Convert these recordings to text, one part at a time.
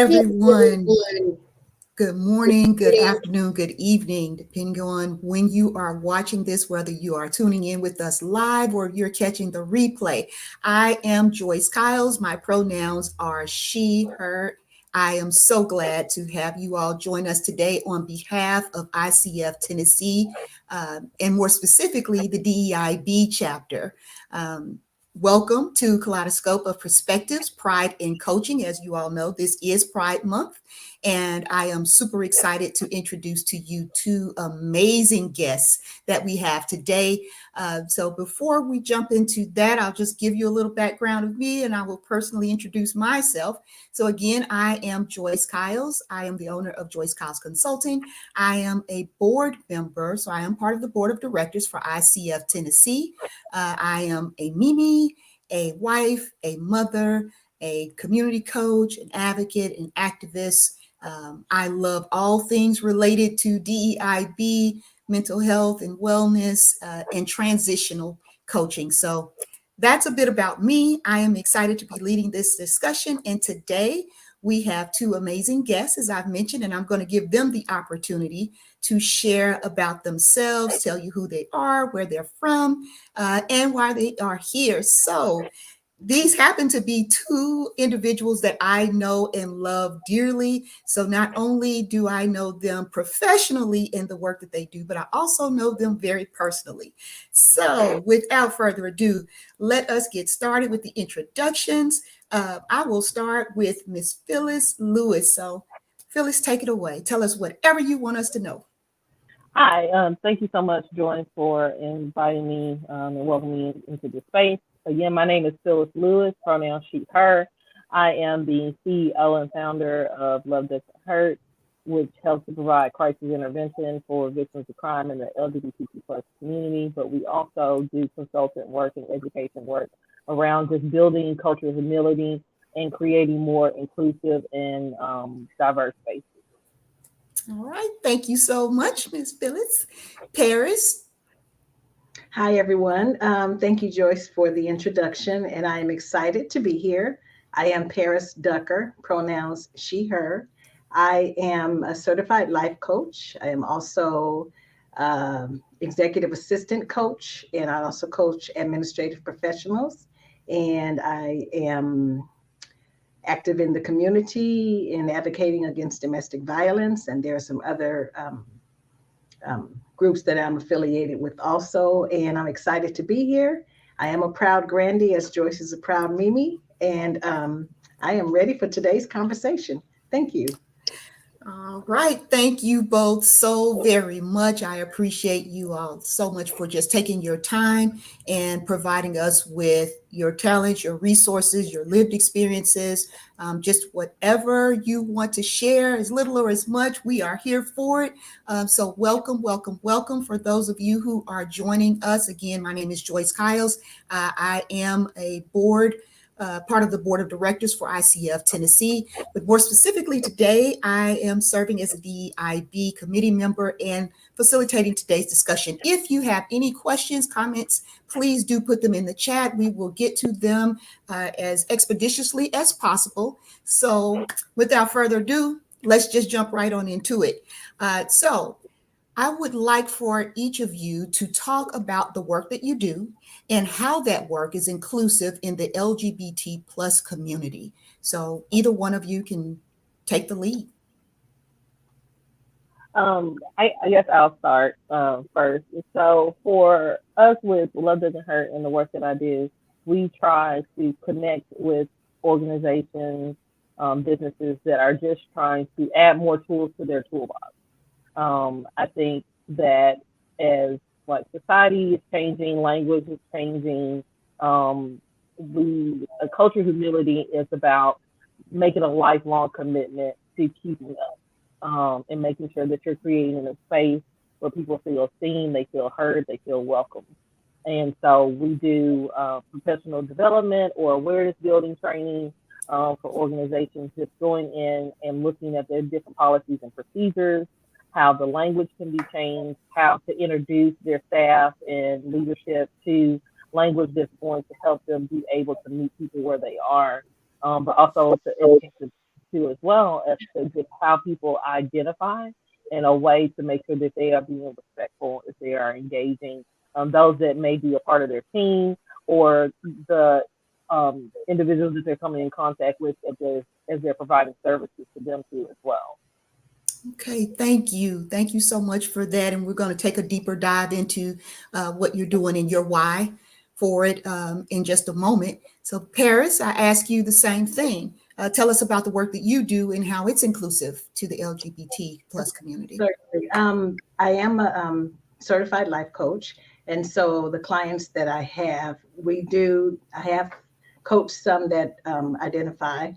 everyone. Good morning, good afternoon, good evening, depending on when you are watching this, whether you are tuning in with us live or you're catching the replay. I am Joyce Kyles. My pronouns are she, her. I am so glad to have you all join us today on behalf of ICF Tennessee, and more specifically, the DEIB chapter. Welcome to Kaleidoscope of Perspectives, Pride in Coaching. As you all know, this is Pride Month, and I am super excited to introduce to you two amazing guests that we have today. So before we jump into that, I'll just give you a little background of me, and I will personally introduce myself. So again, I am Joyce Kyles. I am the owner of Joyce Kyles Consulting. I am a board member, so I am part of the board of directors for ICF Tennessee. I am a Mimi, a wife, a mother, a community coach, an advocate, an activist. I love all things related to DEIB, mental health and wellness, and transitional coaching. So that's a bit about me. I am excited to be leading this discussion. And today we have two amazing guests, as I've mentioned, and I'm going to give them the opportunity to share about themselves, tell you who they are, where they're from, and why they are here. So these happen to be two individuals that I know and love dearly. So not only do I know them professionally in the work that they do, but I also know them very personally. So without further ado, let us get started with the introductions. I will start with Miss Phillis Lewis. So Phillis, take it away. Tell us whatever you want us to know. Hi, thank you so much, Joyce, for inviting me and welcoming me into this space. Again, my name is Phillis Lewis, pronouns she, her. I am the CEO and founder of Love Doesn't Hurt, which helps to provide crisis intervention for victims of crime in the LGBTQ plus community. But we also do consultant work and education work around just building culture of humility and creating more inclusive and diverse spaces. All right. Thank you so much, Ms. Phillis. Paris. Hi, everyone. Thank you, Joyce, for the introduction, and I am excited to be here. I am Paris Ducker, pronouns she, her. I am a certified life coach. I am also executive assistant coach, and I also coach administrative professionals. And I am active in the community in advocating against domestic violence, and there are some other groups that I'm affiliated with also, and I'm excited to be here. I am a proud Grandy, as Joyce is a proud Mimi, and I am ready for today's conversation. Thank you. All right. Thank you both so very much. I appreciate you all so much for just taking your time and providing us with your talents, your resources, your lived experiences, just whatever you want to share, as little or as much, we are here for it. So welcome, welcome, welcome. For those of you who are joining us, again, my name is Joyce Kyles. I am a part of the board of directors for ICF Tennessee, but more specifically today, I am serving as a DEIB committee member and facilitating today's discussion. If you have any questions, comments, please do put them in the chat. We will get to them as expeditiously as possible. So without further ado, let's just jump right on into it. So I would like for each of you to talk about the work that you do and how that work is inclusive in the LGBT plus community. So either one of you can take the lead. I guess I'll start first. So for us with Love Doesn't Hurt and the work that I do, we try to connect with organizations, businesses that are just trying to add more tools to their toolbox. I think that as like society is changing, language is changing, a culture of humility is about making a lifelong commitment to keeping up and making sure that you're creating a space where people feel seen, they feel heard, they feel welcome. And so we do professional development or awareness building training for organizations, just going in and looking at their different policies and procedures, how the language can be changed, how to introduce their staff and leadership to language that's going to help them be able to meet people where they are, but also to to as well as to just how people identify in a way to make sure that they are being respectful, if they are engaging those that may be a part of their team or the individuals that they're coming in contact with as they're providing services to them too as well. Okay, thank you. Thank you so much for that. And we're going to take a deeper dive into what you're doing and your why for it in just a moment. So Paris, I ask you the same thing. Tell us about the work that you do and how it's inclusive to the LGBT plus community. Certainly. I am a certified life coach. And so the clients that I have, I have coached some that identify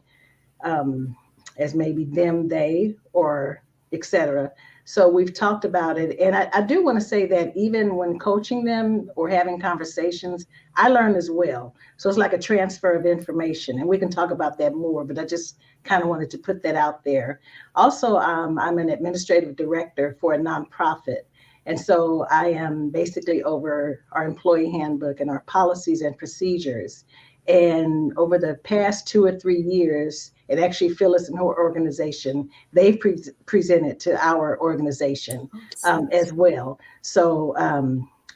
as maybe them, they, or etc. So we've talked about it. And I do want to say that even when coaching them or having conversations, I learn as well. So it's like a transfer of information, and we can talk about that more, but I just kind of wanted to put that out there. Also, I'm an administrative director for a nonprofit. And so I am basically over our employee handbook and our policies and procedures. And over the past 2 or 3 years, and actually Phillis and her organization, they've presented to our organization as well. So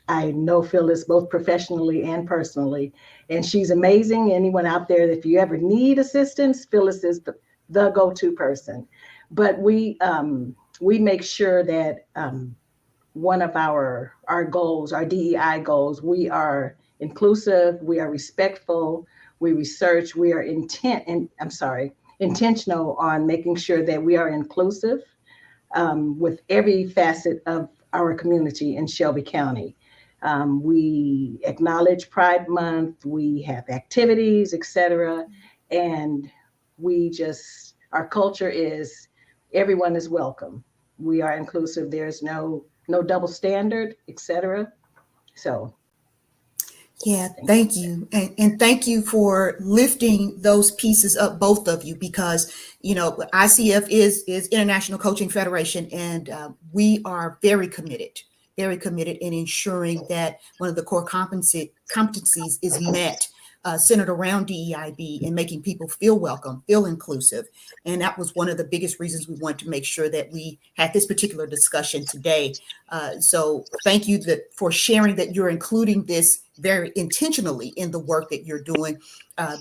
I know Phillis both professionally and personally, and she's amazing. Anyone out there, if you ever need assistance, Phillis is the go-to person. But we make sure that one of our goals, our DEI goals, we are inclusive, we are respectful, we research, we are intentional on making sure that we are inclusive with every facet of our community in Shelby County. We acknowledge Pride Month, we have activities, etc. And our culture is everyone is welcome. We are inclusive, there's no double standard, etc. So yeah, thank you. And thank you for lifting those pieces up, both of you, because, ICF is International Coaching Federation, and we are very committed in ensuring that one of the core competencies is met, centered around DEIB and making people feel welcome, feel inclusive. And that was one of the biggest reasons we wanted to make sure that we had this particular discussion today. So thank you for sharing that you're including this very intentionally in the work that you're doing,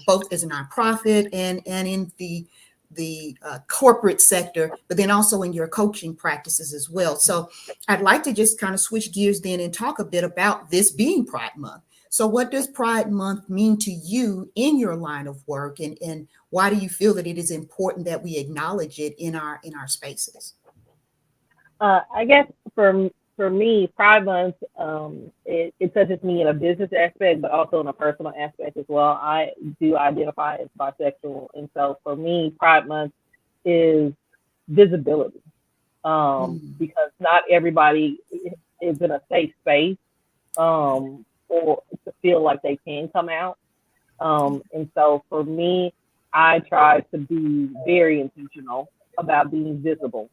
both as a nonprofit and in the corporate sector, but then also in your coaching practices as well. So I'd like to just kind of switch gears then and talk a bit about this being Pride Month. So what does Pride Month mean to you in your line of work, and why do you feel that it is important that we acknowledge it in our spaces? I guess for me, Pride Month, it touches me in a business aspect, but also in a personal aspect as well. I do identify as bisexual, and so for me, Pride Month is visibility, because not everybody is in a safe space or to feel like they can come out. And so for me, I try to be very intentional about being visible.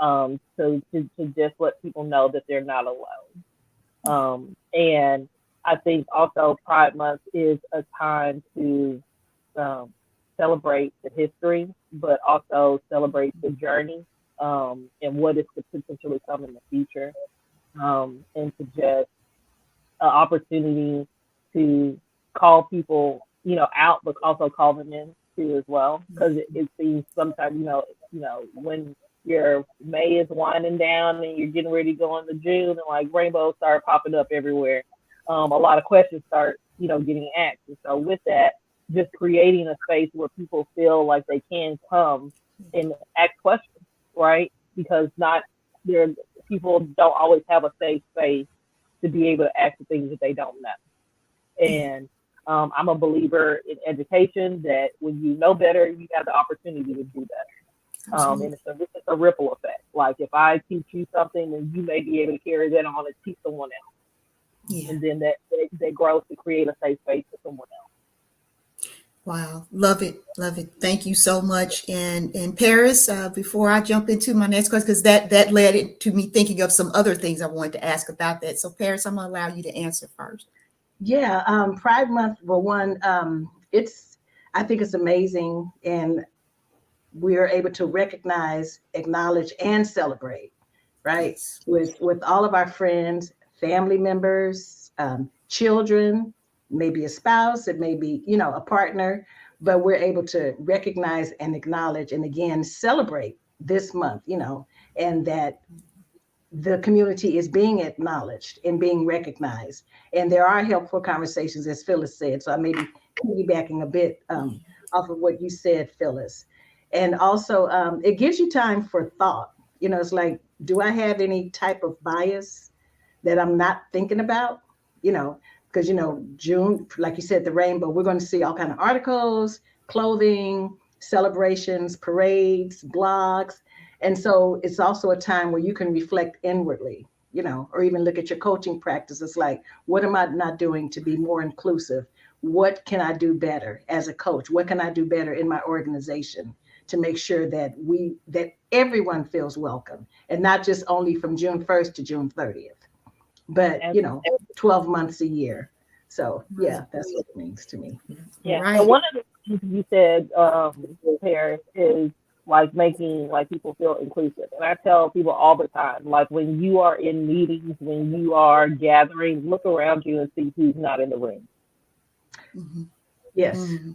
To just let people know that they're not alone. And I think also Pride Month is a time to celebrate the history, but also celebrate the journey and what is to potentially come in the future. And to just an opportunity to call people, out, but also call them in too as well. Because it seems sometimes, when your May is winding down and you're getting ready to go into June, and like rainbows start popping up everywhere, a lot of questions start, getting asked. And so with that, just creating a space where people feel like they can come and ask questions, right? Because people don't always have a safe space to be able to ask the things that they don't know. And I'm a believer in education, that when you know better, you have the opportunity to do better. And it's a ripple effect. Like if I teach you something, then you may be able to carry that on and teach someone else. Yeah. And then that grows to create a safe space for someone else. Wow. Love it. Love it. Thank you so much. And Paris, before I jump into my next question, because that led it to me thinking of some other things I wanted to ask about that. So Paris, I'm going to allow you to answer first. Yeah. Pride Month, for one, I think it's amazing. And we are able to recognize, acknowledge, and celebrate, right? Yes. With all of our friends, family members, children, maybe a spouse, it may be, a partner, but we're able to recognize and acknowledge and again celebrate this month, and that the community is being acknowledged and being recognized. And there are helpful conversations, as Phyllis said. So I may be piggybacking a bit off of what you said, Phyllis. And also, it gives you time for thought. It's like, do I have any type of bias that I'm not thinking about? Because, June, like you said, the rainbow, we're going to see all kind of articles, clothing, celebrations, parades, blogs. And so it's also a time where you can reflect inwardly, or even look at your coaching practice. It's like, what am I not doing to be more inclusive? What can I do better as a coach? What can I do better in my organization to make sure that everyone feels welcome, and not just only from June 1st to June 30th, but 12 months a year. So yeah, that's what it means to me. Yeah. Right. And one of the things you said, Paris, is like making like people feel inclusive. And I tell people all the time, like when you are in meetings, when you are gathering, look around you and see who's not in the room. Mm-hmm. Yes. Mm-hmm.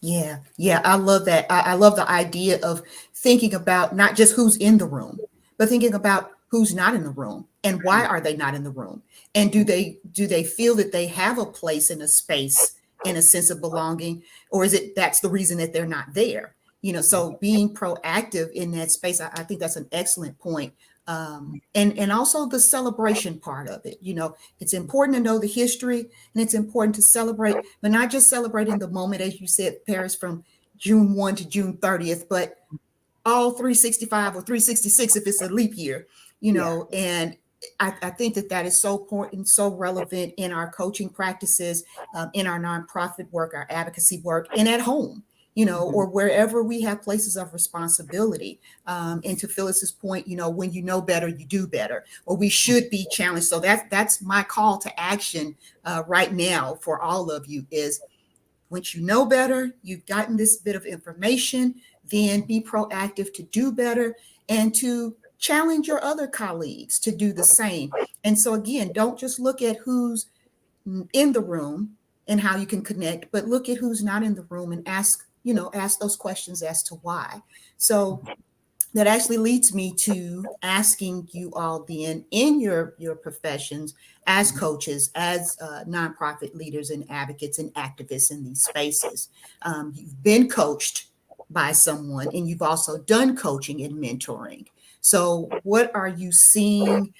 Yeah. I love that. I love the idea of thinking about not just who's in the room, but thinking about who's not in the room and why are they not in the room? And do they feel that they have a place in a space, in a sense of belonging, or is it that's the reason that they're not there? So being proactive in that space, I think that's an excellent point. And also the celebration part of it. It's important to know the history, and it's important to celebrate, but not just celebrating the moment, as you said, Paris, from June 1 to June 30th, but all 365 or 366 if it's a leap year, and I think that is so important, so relevant in our coaching practices, in our nonprofit work, our advocacy work, and at home, or wherever we have places of responsibility. And to Phyllis's point, when you know better, you do better, or we should be challenged. So that's my call to action right now for all of you is, once you know better, you've gotten this bit of information, then be proactive to do better and to challenge your other colleagues to do the same. And so again, don't just look at who's in the room and how you can connect, but look at who's not in the room and ask those questions as to why. So that actually leads me to asking you all then, in your professions as coaches, as nonprofit leaders and advocates and activists in these spaces, you've been coached by someone and you've also done coaching and mentoring. So what are you seeing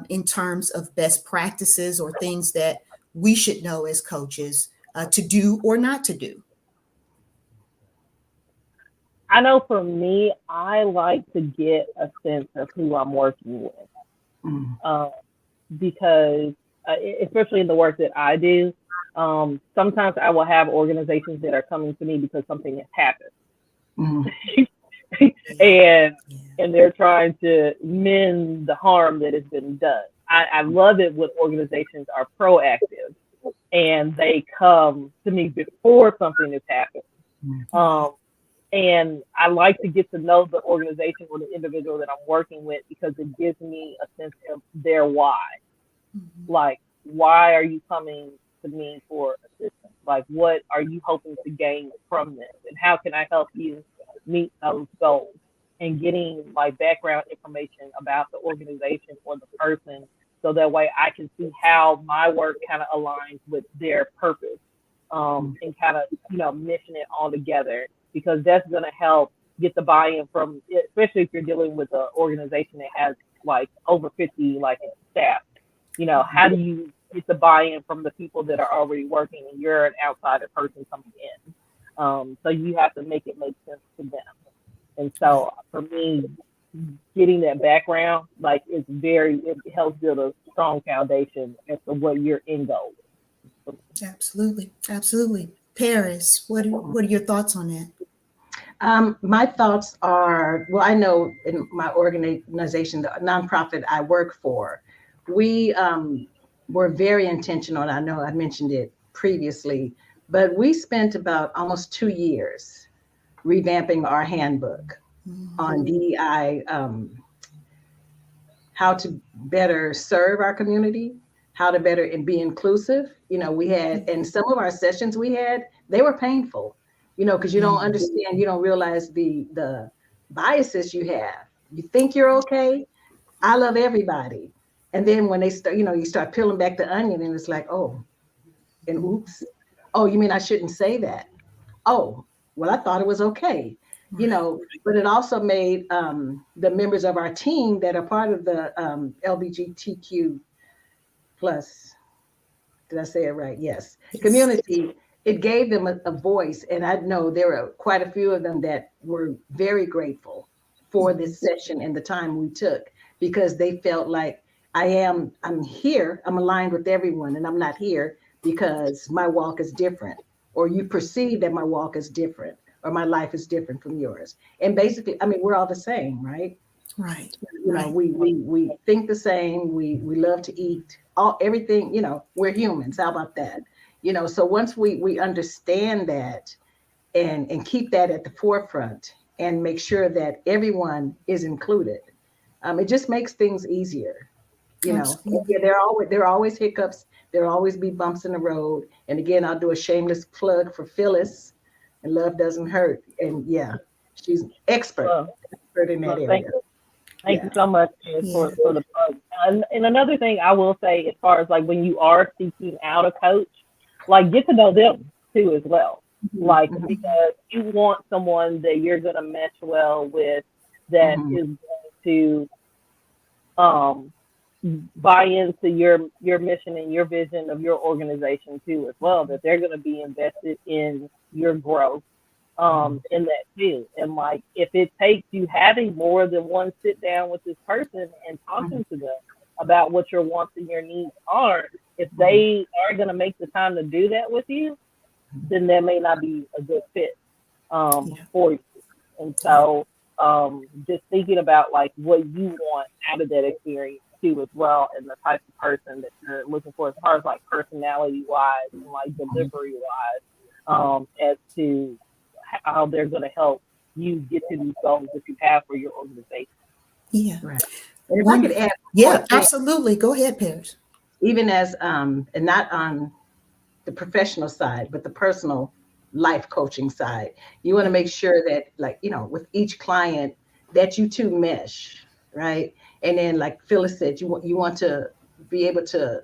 in terms of best practices or things that we should know as coaches to do or not to do? I know for me, I like to get a sense of who I'm working with, because especially in the work that I do, sometimes I will have organizations that are coming to me because something has happened. And they're trying to mend the harm that has been done. I love it when organizations are proactive and they come to me before something has happened. And I like to get to know the organization or the individual that I'm working with, because it gives me a sense of their why. Like, why are you coming to me for assistance? Like, what are you hoping to gain from this? And how can I help you meet those goals? And getting like background information about the organization or the person, so that way I can see how my work kind of aligns with their purpose, and kind of mission it all together, because that's going to help get the buy-in from, especially if you're dealing with an organization that has like over 50 like staff. How do you get the buy-in from the people that are already working and you're an outsider person coming in? So you have to make it make sense to them. And so for me, getting that background, like, it helps build a strong foundation as to what your end goal is. Absolutely. Paris, what are your thoughts on that? My thoughts are, well, I know in my organization, the nonprofit I work for, we were very intentional, and I know I mentioned it previously, but we spent about almost 2 years revamping our handbook on DEI, how to better serve our community, how to better and be inclusive. We had, and some of our sessions they were painful, because you don't understand, you don't realize the biases you have. You think you're okay. I love everybody. And then when they start, you start peeling back the onion and it's like, oh, and oops. Oh, you mean I shouldn't say that? Oh, well, I thought it was okay. But it also made the members of our team that are part of the LGBTQ plus, did I say it right? Yes. Community, it gave them a voice. And I know there were quite a few of them that were very grateful for this session and the time we took, because they felt like I'm here, I'm aligned with everyone, and I'm not here because my walk is different, or you perceive that my walk is different, or my life is different from yours. And basically, we're all the same, right? Right. We think the same. We love to eat, everything. We're humans. How about that? So once we understand that and keep that at the forefront and make sure that everyone is included, it just makes things easier. Yeah, there are always hiccups. There'll always be bumps in the road. And again, I'll do a shameless plug for Phillis, and Love Doesn't Hurt. And yeah, she's expert in that area. Thank you so much for the plug. And another thing I will say, as far as like when you are seeking out a coach, like get to know them too as well. Like, because you want someone that you're going to mesh well with, that is going to buy into your mission and your vision of your organization too as well, that they're going to be invested in your growth in that field. And like, if it takes you having more than one sit down with this person and talking to them about what your wants and your needs are, if they are going to make the time to do that with you, then that may not be a good fit for you. And so just thinking about like what you want out of that experience too as well, and the type of person that you're looking for as far as like personality wise and like delivery wise, as to how they're going to help you get to these goals that you have for your organization. Yeah. Right. And if I could add, absolutely. Go ahead, Paris. Even as and not on the professional side, but the personal life coaching side, you want to make sure that, like, with each client, that you two mesh, right? And then, like Phyllis said, you want to be able to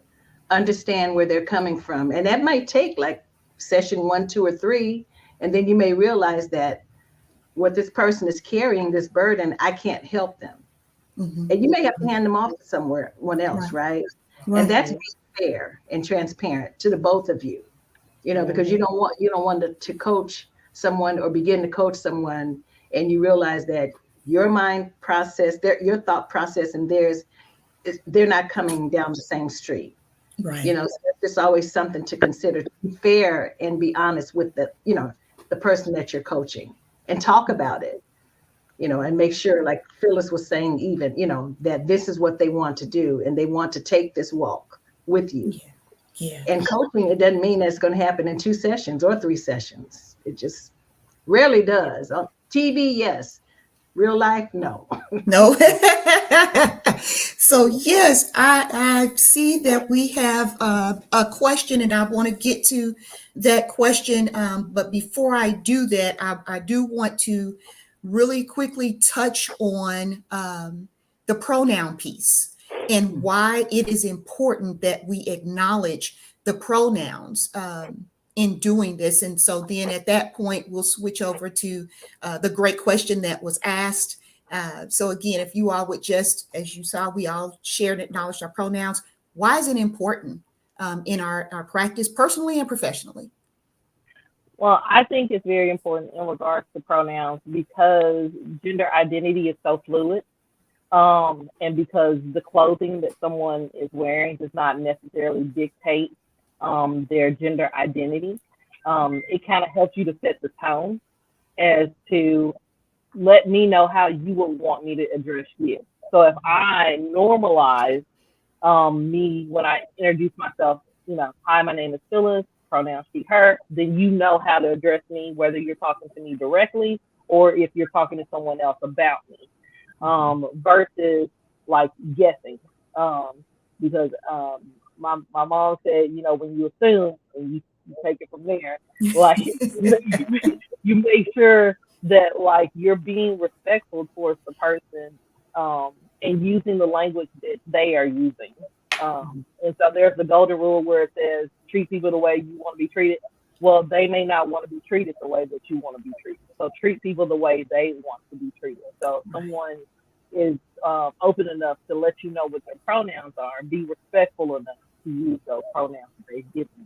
understand where they're coming from. And that might take like session 1, 2, or 3. And then you may realize that what this person is carrying, this burden, I can't help them. And you may have to hand them off to someone else, right? And that's fair and transparent to the both of you, because you don't want to coach someone or begin to coach someone and you realize that your mind process, your thought process and theirs, they're not coming down the same street. Right. So there's always something to consider, to be fair and be honest with the person that you're coaching, and talk about it, and make sure, like Phyllis was saying, even, that this is what they want to do and they want to take this walk with you. Yeah. And coaching, it doesn't mean that it's going to happen in 2 sessions or 3 sessions. It just rarely does. On TV, yes. Real life, no. No. So yes, I see that we have a question, and I want to get to that question. But before I do that, I do want to really quickly touch on the pronoun piece and why it is important that we acknowledge the pronouns in doing this. And so then at that point, we'll switch over to the great question that was asked. So again, if you all would just, as you saw, we all shared and acknowledged our pronouns. Why is it important in our practice, personally and professionally? Well, I think it's very important in regards to pronouns because gender identity is so fluid. And because the clothing that someone is wearing does not necessarily dictate their gender identity, it kind of helps you to set the tone as to let me know how you would want me to address you. So if I normalize me when I introduce myself, hi, my name is Phillis. pronouns she, her, then you know how to address me, whether you're talking to me directly or if you're talking to someone else about me, versus like guessing. Because my mom said, you know, when you assume and you take it from there, like you make sure that like you're being respectful towards the person, and using the language that they are using. And so there's the golden rule where it says treat people the way you want to be treated. Well, they may not want to be treated the way that you want to be treated. So treat people the way they want to be treated. So if someone is open enough to let you know what their pronouns are, be respectful enough to use those pronouns they give you.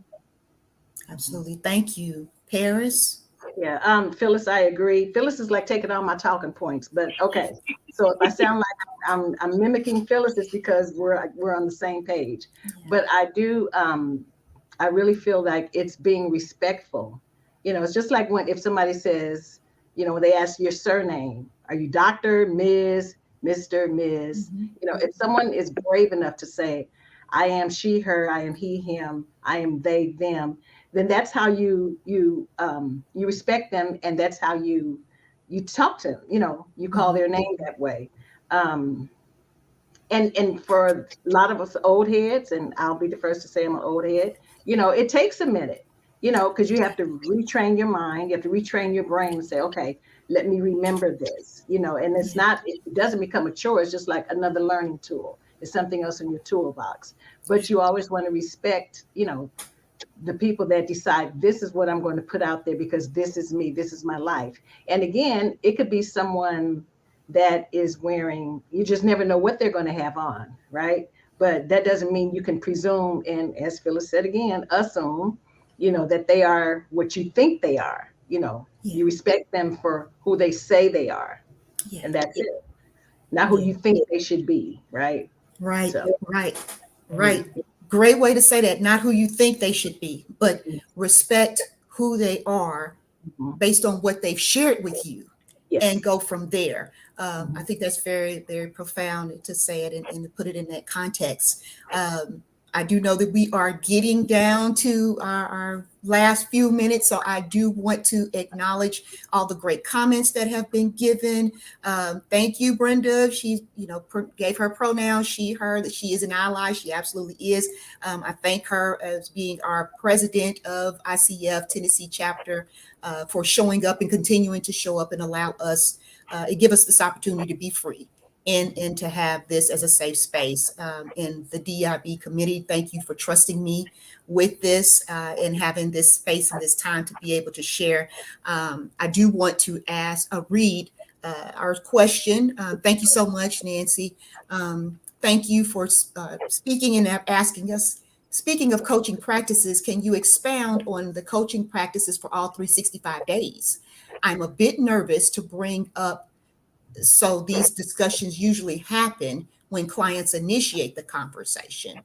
Absolutely. Thank you. Paris? Yeah, Phyllis, I agree. Phyllis is like taking all my talking points, but okay. So if I sound like I'm mimicking Phyllis, it's because we're on the same page. But I do, I really feel like it's being respectful. You know, it's just like if somebody says, you know, when they ask your surname, are you Dr., Ms., Mr., Ms.? Mm-hmm. You know, if someone is brave enough to say, I am she, her, I am he, him, I am they, them, then that's how you respect them, and that's how you talk to them. You know, you call their name that way. And for a lot of us old heads, and I'll be the first to say I'm an old head, you know, it takes a minute, you know, because you have to retrain your mind, you have to retrain your brain and say, okay, let me remember this, you know, and it doesn't become a chore. It's just like another learning tool. It's something else in your toolbox. But you always want to respect, you know, the people that decide this is what I'm going to put out there because this is me, this is my life. And again, it could be someone that is wearing, you just never know what they're going to have on, right? But that doesn't mean you can presume, and as Phyllis said again, assume, you know, that they are what you think they are. You know, you respect them for who they say they are, and that's it. Not who you think they should be, right? Right, So. right. Great way to say that. Not who you think they should be, but respect who they are based on what they've shared with you, and go from there. I think that's very, very profound to say it and to put it in that context. I do know that we are getting down to our last few minutes, so I do want to acknowledge all the great comments that have been given. Thank you, Brenda. She, you know, gave her pronouns, she, her, that she is an ally. She absolutely is. I thank her as being our president of ICF Tennessee chapter for showing up and continuing to show up and allow us, give us this opportunity to be free. And to have this as a safe space. In the DEIB committee, thank you for trusting me with this and having this space and this time to be able to share. I do want to read our question. Thank you so much, Nancy. Thank you for speaking and asking us. Speaking of coaching practices, can you expound on the coaching practices for all 365 days? I'm a bit nervous to bring up. So these discussions usually happen when clients initiate the conversation.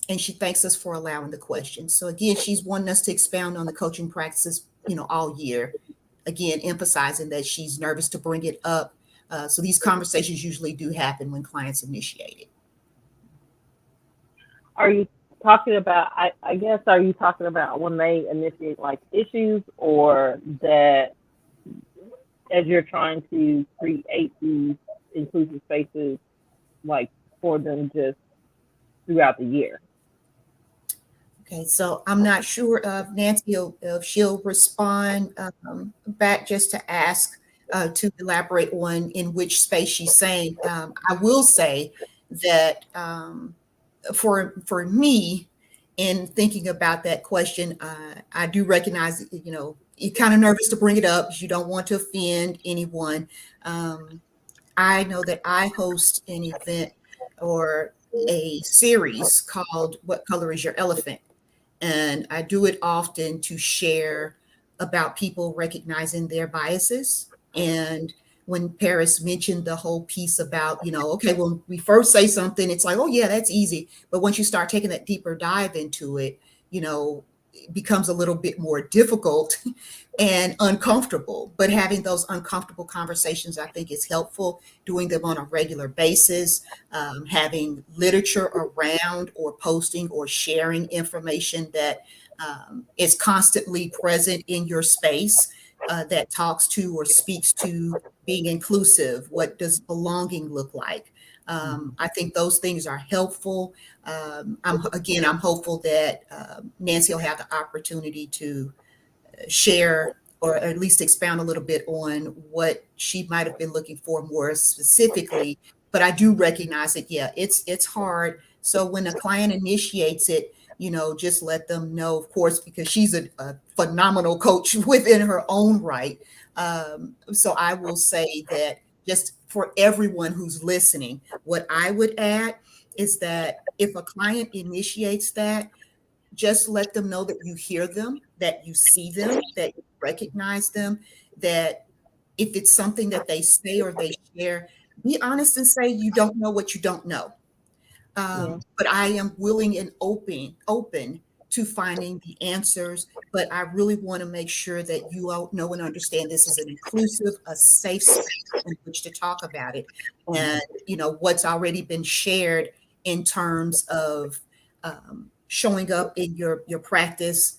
And she thanks us for allowing the question. So again, she's wanting us to expound on the coaching practices, you know, all year. Again, emphasizing that she's nervous to bring it up. So these conversations usually do happen when clients initiate it. Are you talking about, I guess, are you talking about when they initiate like issues, or that as you're trying to create these inclusive spaces, like for them just throughout the year? Okay, so I'm not sure of Nancy if she'll respond back just to ask to elaborate on in which space she's saying. I will say that for me, in thinking about that question, I do recognize, you know, you're kind of nervous to bring it up because you don't want to offend anyone. I know that I host an event or a series called What Color is Your Elephant? And I do it often to share about people recognizing their biases. And when Paris mentioned the whole piece about, you know, okay, when we first say something, it's like, oh yeah, that's easy. But once you start taking that deeper dive into it, you know, it becomes a little bit more difficult and uncomfortable. But having those uncomfortable conversations, I think, is helpful. Doing them on a regular basis, having literature around or posting or sharing information that is constantly present in your space, that talks to or speaks to being inclusive. What does belonging look like? I think those things are helpful. I'm hopeful that Nancy will have the opportunity to share or at least expound a little bit on what she might have been looking for more specifically. But I do recognize that, yeah, it's hard. So when a client initiates it, just let them know, of course, because she's a phenomenal coach within her own right. So I will say that just for everyone who's listening, what I would add is that if a client initiates that, just let them know that you hear them, that you see them, that you recognize them, that if it's something that they say or they share, be honest and say you don't know what you don't know. But I am willing and open to finding the answers. But I really want to make sure that you all know and understand this is an inclusive, a safe space in which to talk about it. And what's already been shared in terms of showing up in your practice,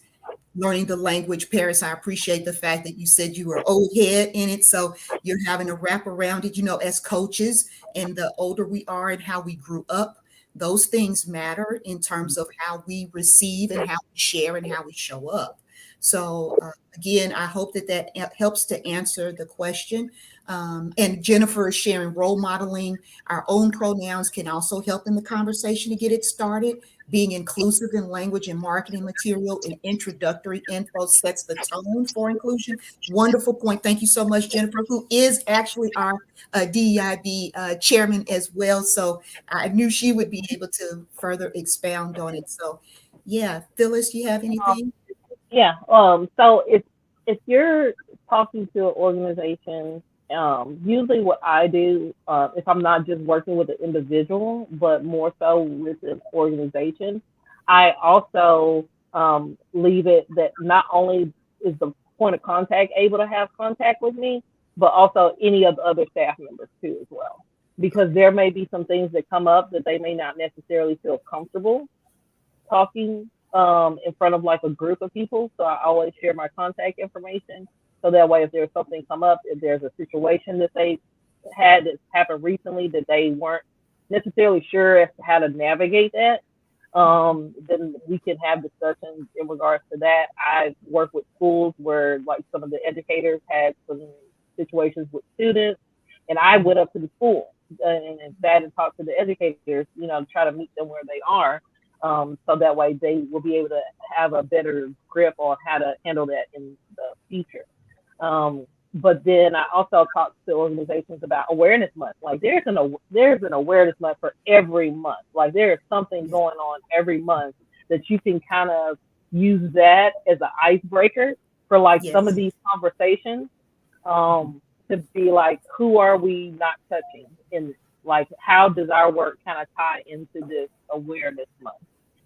learning the language. Paris, I appreciate the fact that you said you were old head in it. So you're having to wrap around it, as coaches, and the older we are and how we grew up, those things matter in terms of how we receive and how we share and how we show up. So again, I hope that helps to answer the question. And Jennifer is sharing role modeling. Our own pronouns can also help in the conversation to get it started. Being inclusive in language and marketing material and introductory info sets the tone for inclusion. Wonderful point. Thank you so much, Jennifer, who is actually our DEIB chairman as well. So I knew she would be able to further expound on it. So yeah, Phyllis, you have anything? Yeah. So if you're talking to an organization, usually what I do, if I'm not just working with an individual, but more so with an organization, I also leave it that not only is the point of contact able to have contact with me, but also any of the other staff members too as well. Because there may be some things that come up that they may not necessarily feel comfortable talking in front of like a group of people. So I always share my contact information. So that way, if there's something come up, if there's a situation that they had that's happened recently that they weren't necessarily sure as to how to navigate that, then we can have discussions in regards to that. I've worked with schools where like some of the educators had some situations with students, and I went up to the school and sat and talked to the educators, try to meet them where they are. So that way they will be able to have a better grip on how to handle that in the future. But then I also talk to organizations about awareness month. Like there's an awareness month for every month. Like there is something going on every month that you can kind of use that as an icebreaker for like some of these conversations, to be like, who are we not touching? And like, how does our work kind of tie into this awareness month?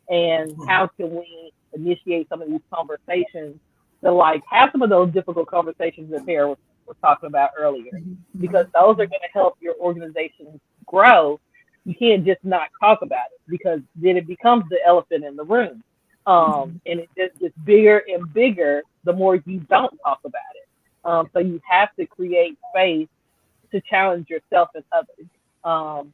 And how can we initiate some of these conversations to like have some of those difficult conversations that Tara was talking about earlier, because those are going to help your organization grow. You can't just not talk about it, because then it becomes the elephant in the room. And it just gets bigger and bigger the more you don't talk about it. So you have to create space to challenge yourself and others.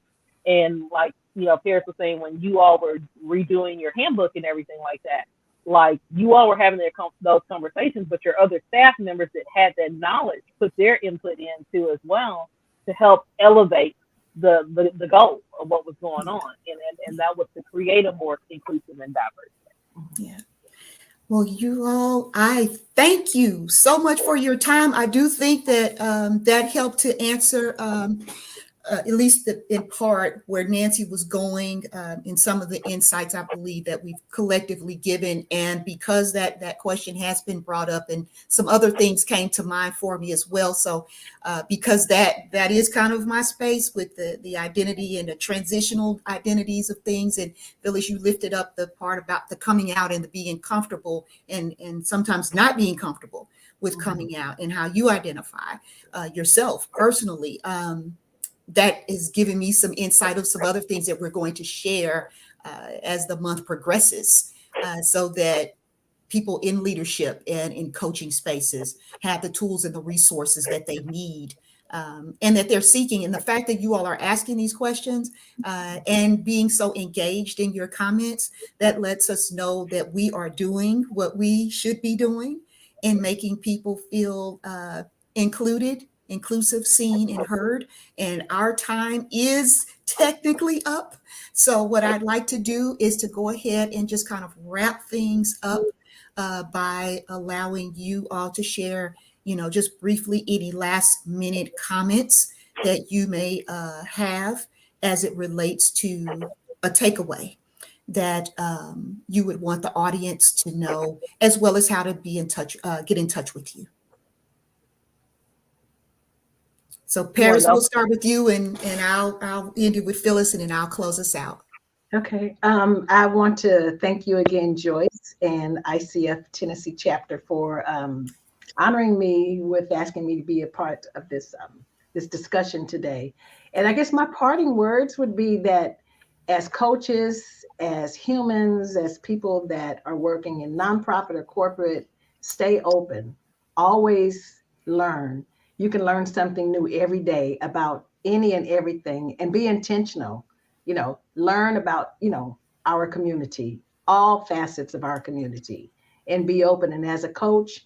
And like, Paris was saying, when you all were redoing your handbook and everything like that, like you all were having those conversations, but your other staff members that had that knowledge put their input in too as well to help elevate the goal of what was going on. And that was to create a more inclusive and diverse. Yeah. Well, you all, I thank you so much for your time. I do think that that helped to answer at least in part where Nancy was going in some of the insights I believe that we've collectively given. And because that question has been brought up and some other things came to mind for me as well. So because that is kind of my space with the identity and the transitional identities of things. And Phyllis, you lifted up the part about the coming out and the being comfortable and sometimes not being comfortable with coming out and how you identify yourself personally. That is giving me some insight of some other things that we're going to share as the month progresses, so that people in leadership and in coaching spaces have the tools and the resources that they need, and that they're seeking. And the fact that you all are asking these questions and being so engaged in your comments, that lets us know that we are doing what we should be doing in making people feel included, inclusive, seen, and heard. And our time is technically up. So what I'd like to do is to go ahead and just kind of wrap things up by allowing you all to share, just briefly, any last minute comments that you may have as it relates to a takeaway that you would want the audience to know, as well as how to be in touch, get in touch with you. So Paris, we'll start with you, and I'll end it with Phyllis, and then I'll close us out. Okay. I want to thank you again, Joyce, and ICF Tennessee chapter for honoring me with asking me to be a part of this this discussion today. And I guess my parting words would be that as coaches, as humans, as people that are working in nonprofit or corporate, stay open, always learn. You can learn something new every day about any and everything, and be intentional. Learn about, our community, all facets of our community, and be open. And as a coach,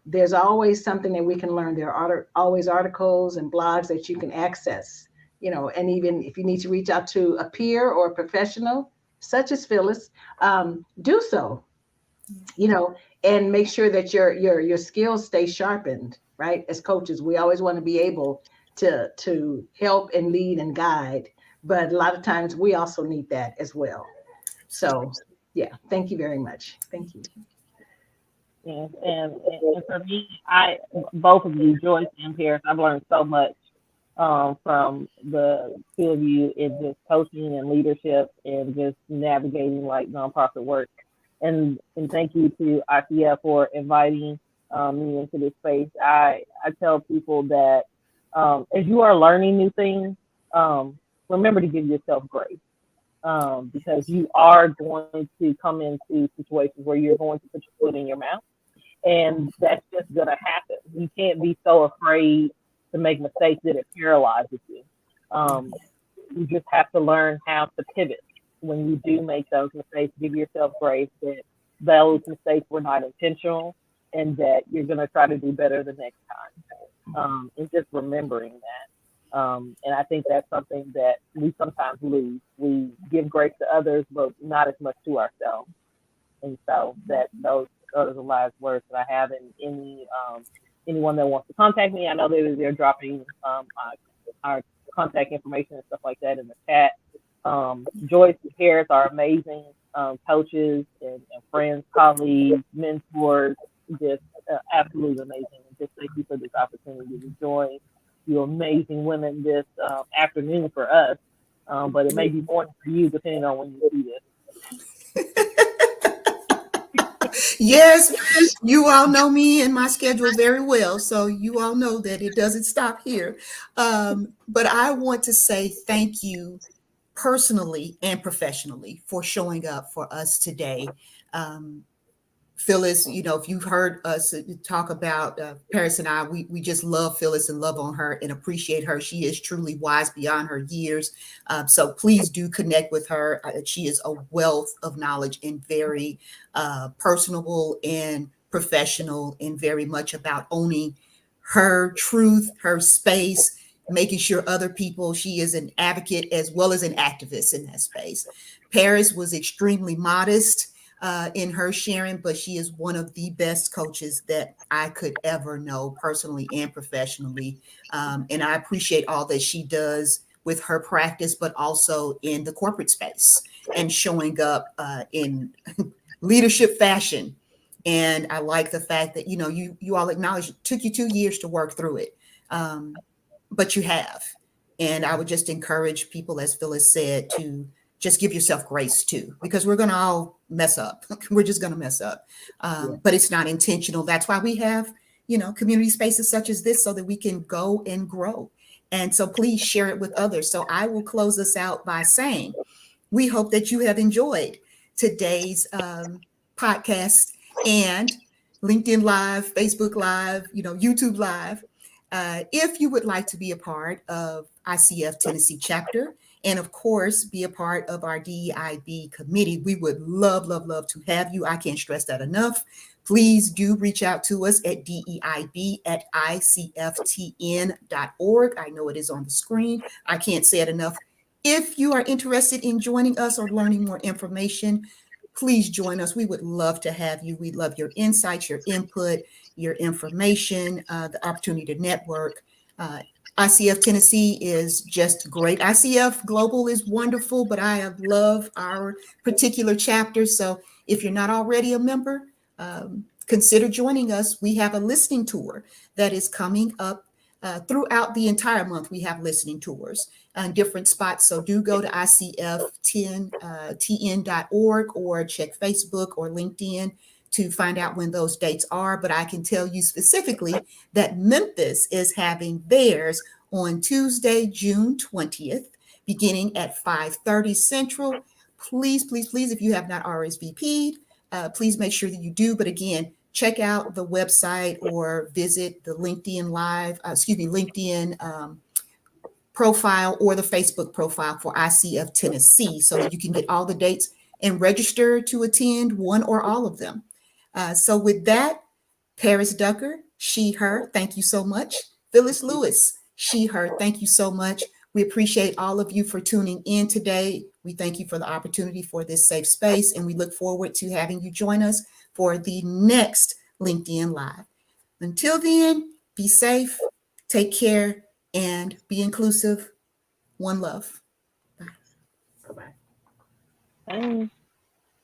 there's always something that we can learn. There are always articles and blogs that you can access, and even if you need to reach out to a peer or a professional, such as Phillis, do so, and make sure that your skills stay sharpened, right? As coaches, we always want to be able to help and lead and guide, but a lot of times we also need that as well. So yeah, thank you very much. Thank you. Yes, and for me, both of you, Joyce and Paris, I've learned so much from the two of you in just coaching and leadership and just navigating like nonprofit work. And thank you to ICF for inviting me into this space. I tell people that as you are learning new things, remember to give yourself grace, because you are going to come into situations where you're going to put your foot in your mouth, and that's just going to happen. You can't be so afraid to make mistakes that it paralyzes you. You just have to learn how to pivot when you do make those mistakes. Give yourself grace that those mistakes were not intentional, and that you're going to try to do better the next time. And just remembering that. And I think that's something that we sometimes lose. We give grace to others, but not as much to ourselves. And so those are the last words that I have. And anyone that wants to contact me, I know they're dropping our contact information and stuff like that in the chat. Joyce and Paris are amazing coaches and friends, colleagues, mentors, just absolutely amazing. And just thank you for this opportunity to join you amazing women this afternoon for us, but it may be morning for you depending on when you see this. Yes, you all know me and my schedule very well, so you all know that it doesn't stop here. But I want to say thank you personally and professionally for showing up for us today. Phyllis, if you've heard us talk about Paris and I, we just love Phyllis and love on her and appreciate her. She is truly wise beyond her years. So please do connect with her. She is a wealth of knowledge and very personable and professional, and very much about owning her truth, her space, making sure other people, she is an advocate as well as an activist in that space. Paris was extremely modest in her sharing, but she is one of the best coaches that I could ever know, personally and professionally. And I appreciate all that she does with her practice, but also in the corporate space and showing up in leadership fashion. And I like the fact that, you all acknowledge it took you 2 years to work through it, but you have. And I would just encourage people, as Phyllis said, to just give yourself grace too, because we're going to all mess up. We're just going to mess up. But it's not intentional. That's why we have, community spaces such as this, so that we can go and grow. And so please share it with others. So I will close us out by saying, we hope that you have enjoyed today's podcast. and LinkedIn Live, Facebook Live, YouTube Live. If you would like to be a part of ICF Tennessee chapter, and of course, be a part of our DEIB committee, we would love, love, love to have you. I can't stress that enough. Please do reach out to us at DEIB@ICFTN.org. I know it is on the screen. I can't say it enough. If you are interested in joining us or learning more information, please join us. We would love to have you. We love your insights, your input, your information, the opportunity to network. ICF Tennessee is just great. ICF Global is wonderful, but I love our particular chapter. So if you're not already a member, consider joining us. We have a listening tour that is coming up throughout the entire month. We have listening tours in different spots. So do go to ICFTN.org or check Facebook or LinkedIn to find out when those dates are. But I can tell you specifically that Memphis is having theirs on Tuesday, June 20th, beginning at 5:30 Central. Please, please, please, if you have not RSVP'd, please make sure that you do. But again, check out the website or visit the LinkedIn profile or the Facebook profile for ICF Tennessee so that you can get all the dates and register to attend one or all of them. So with that, Paris Ducker, she, her, thank you so much. Phillis Lewis, she, her, thank you so much. We appreciate all of you for tuning in today. We thank you for the opportunity for this safe space, and we look forward to having you join us for the next LinkedIn Live. Until then, be safe, take care, and be inclusive. One love. Bye. Bye-bye. Thanks.